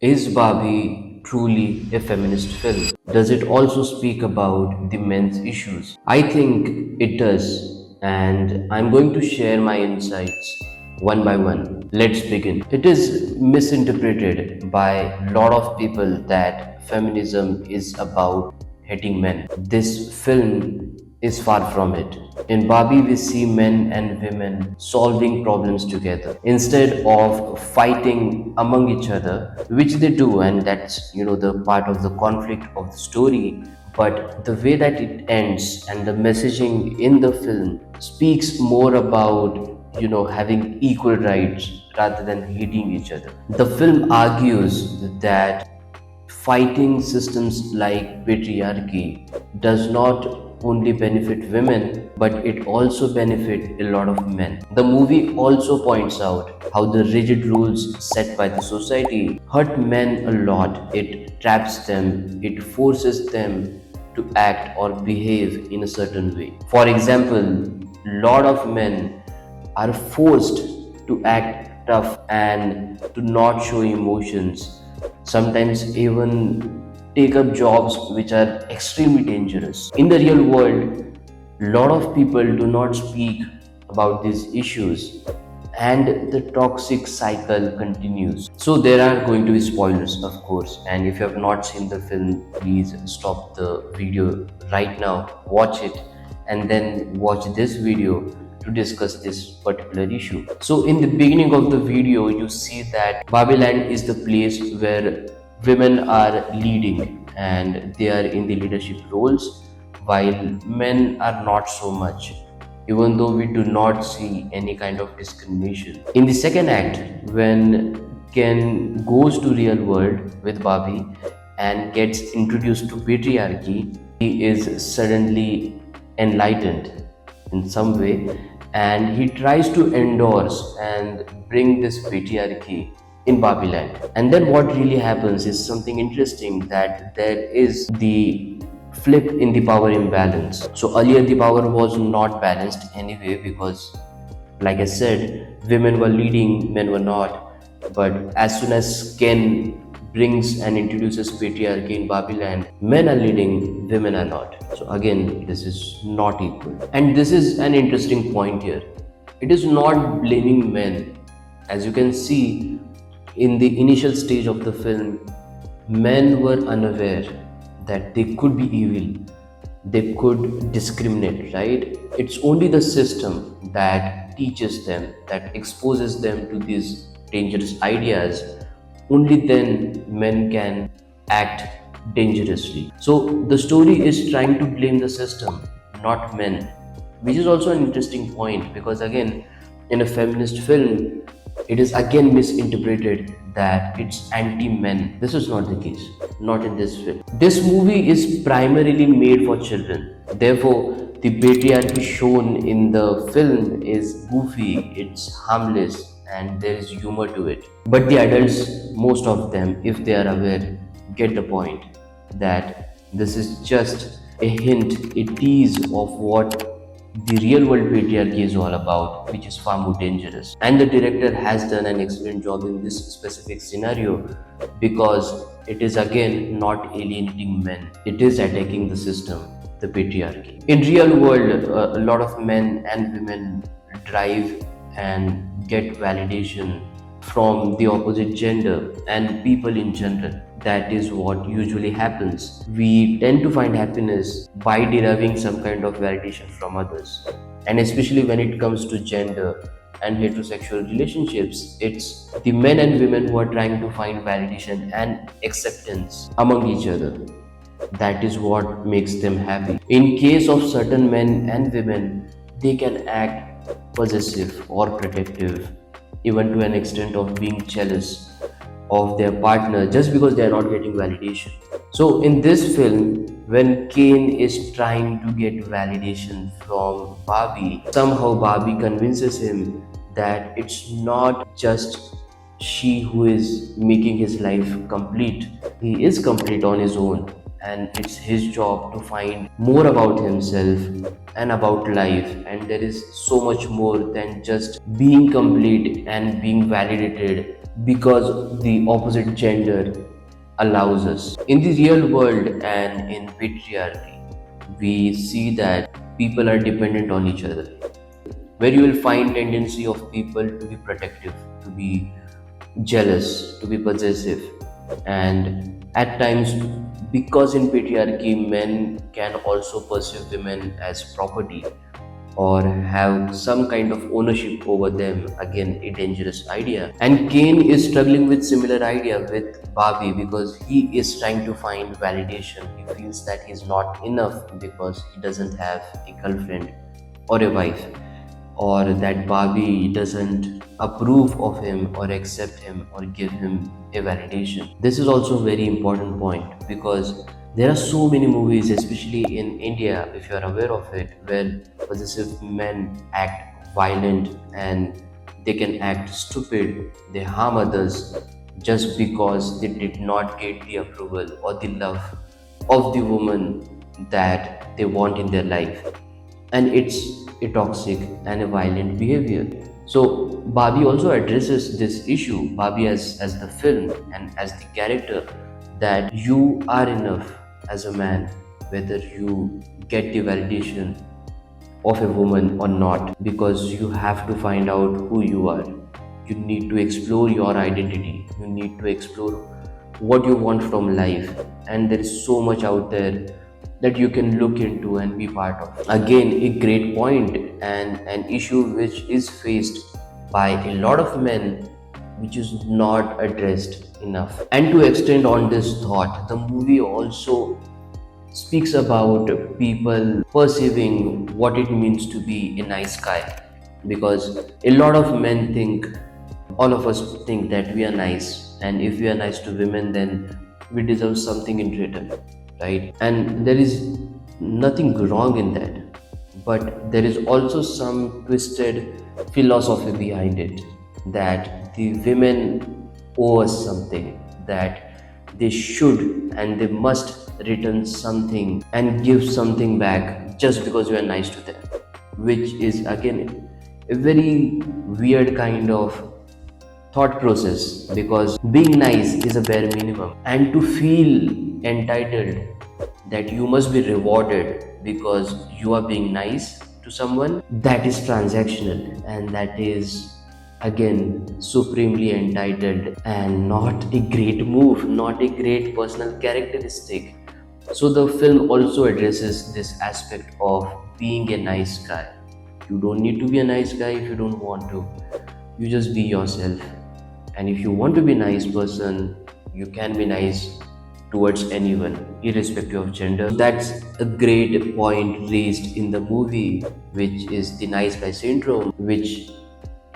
Is Barbie truly a feminist film? Does it also speak about the men's issues? I think it does, and I'm going to share my insights one by one. Let's begin. It is misinterpreted by a lot of people that feminism is about hating men. This film is far from it. In Barbie, we see men and women solving problems together instead of fighting among each other, which they do, and that's the part of the conflict of the story. But the way that it ends and the messaging in the film speaks more about having equal rights rather than hating each other. The film argues that fighting systems like patriarchy does not only benefit women, but it also benefits a lot of men. The movie also points out how the rigid rules set by the society hurt men a lot. It traps them, it forces them to act or behave in a certain way. For example, a lot of men are forced to act tough and to not show emotions, sometimes even take up jobs which are extremely dangerous. In the real world, a lot of people do not speak about these issues and the toxic cycle continues. So there are going to be spoilers, of course, and if you have not seen the film, please stop the video right now, watch it, and then watch this video to discuss this particular issue. So in the beginning of the video, you see that Babylon is the place where women are leading and they are in the leadership roles, while men are not so much, even though we do not see any kind of discrimination. In the second act, when Ken goes to real world with Barbie and gets introduced to patriarchy, he is suddenly enlightened in some way, and he tries to endorse and bring this patriarchy in Barbie land. And then what really happens is something interesting, that there is the flip in the power imbalance. So earlier the power was not balanced anyway, because like I said, women were leading, men were not. But as soon as Ken brings and introduces patriarchy in Barbie land, men are leading, women are not. So again, this is not equal. And this is an interesting point here. It is not blaming men. As you can see, in the initial stage of the film, men were unaware that they could be evil, they could discriminate, right? It's only the system that teaches them, that exposes them to these dangerous ideas. Only then men can act dangerously. So the story is trying to blame the system, not men, which is also an interesting point, because again, in a feminist film, it is again misinterpreted that it's anti-men. This is not the case, not in this film. This movie is primarily made for children. Therefore, the patriarchy shown in the film is goofy, it's harmless, and there is humor to it. But the adults, most of them, if they are aware, get the point that this is just a hint, a tease of what the real world patriarchy is all about, which is far more dangerous. And the director has done an excellent job in this specific scenario, because it is again not alienating men, it is attacking the system, the patriarchy. In real world, a lot of men and women drive and get validation from the opposite gender and people in general. That is what usually happens. We tend to find happiness by deriving some kind of validation from others. And especially when it comes to gender and heterosexual relationships, it's the men and women who are trying to find validation and acceptance among each other. That is what makes them happy. In case of certain men and women, they can act possessive or protective, even to an extent of being jealous of their partner just because they are not getting validation. So in this film, when Kane is trying to get validation from Barbie, somehow Barbie convinces him that it's not just she who is making his life complete. He is complete on his own, and it's his job to find more about himself and about life. And there is so much more than just being complete and being validated because the opposite gender allows us. In the real world and in patriarchy, we see that people are dependent on each other, where you will find tendency of people to be protective, to be jealous, to be possessive, and at times, because in patriarchy men can also perceive women as property or have some kind of ownership over them, again a dangerous idea. And Kane is struggling with similar idea with Barbie because he is trying to find validation. He feels that he's not enough because he doesn't have a girlfriend or a wife, or that Barbie doesn't approve of him or accept him or give him a validation. This is also a very important point because there are so many movies, especially in India, if you are aware of it, where possessive men act violent and they can act stupid, they harm others just because they did not get the approval or the love of the woman that they want in their life, and it's a toxic and a violent behavior. So Barbie also addresses this issue, Barbie as the film and as the character, that you are enough as a man whether you get the validation of a woman or not, because you have to find out who you are. You need to explore your identity, you need to explore what you want from life, and there is so much out there that you can look into and be part of. Again, a great point and an issue which is faced by a lot of men, which is not addressed enough. And to extend on this thought, the movie also speaks about people perceiving what it means to be a nice guy, because a lot of men think, all of us think that we are nice, and if we are nice to women, then we deserve something in return, right? And there is nothing wrong in that, but there is also some twisted philosophy behind it, that the women owe us something, that they should and they must return something and give something back just because we are nice to them, which is again a very weird kind of thought process, because being nice is a bare minimum, and to feel entitled that you must be rewarded because you are being nice to someone, that is transactional, and that is again supremely entitled and not a great move, not a great personal characteristic. So the film also addresses this aspect of being a nice guy. You don't need to be a nice guy if you don't want to. You just be yourself. And if you want to be a nice person, you can be nice towards anyone, irrespective of gender. That's a great point raised in the movie, which is the nice guy syndrome, which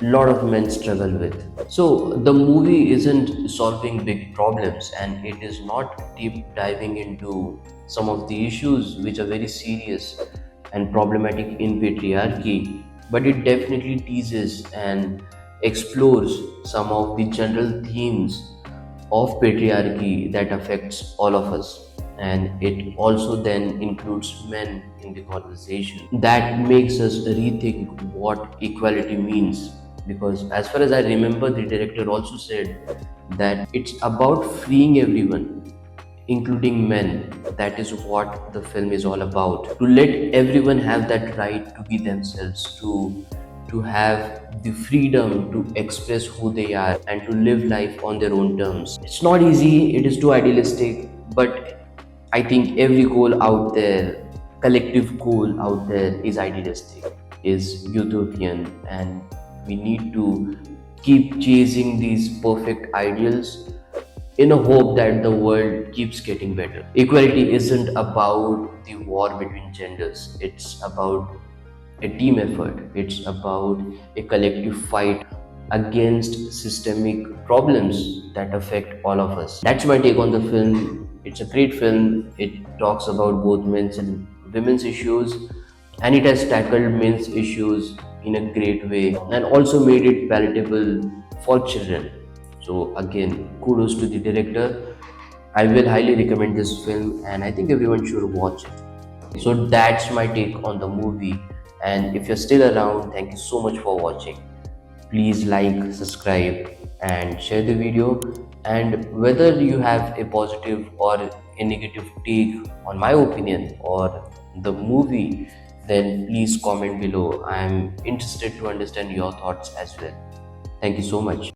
a lot of men struggle with. So the movie isn't solving big problems, and it is not deep diving into some of the issues which are very serious and problematic in patriarchy, but it definitely teases and explores some of the general themes of patriarchy that affects all of us, and it also then includes men in the conversation. That makes us rethink what equality means, because as far as I remember, the director also said that it's about freeing everyone, including men. That is what the film is all about, to let everyone have that right to be themselves, to have the freedom to express who they are and to live life on their own terms. It's not easy, it is too idealistic, but I think every goal out there, collective goal out there, is idealistic, is utopian, and we need to keep chasing these perfect ideals in a hope that the world keeps getting better. Equality isn't about the war between genders, it's about a team effort, it's about a collective fight against systemic problems that affect all of us. That's my take on the film. It's a great film. It talks about both men's and women's issues, and it has tackled men's issues in a great way and also made it palatable for children. So again, kudos to the director. I will highly recommend this film, and I think everyone should watch it. So that's my take on the movie. And if you're still around, thank you so much for watching. Please like, subscribe, and share the video. And whether you have a positive or a negative take on my opinion or the movie, then please comment below. I am interested to understand your thoughts as well. Thank you so much.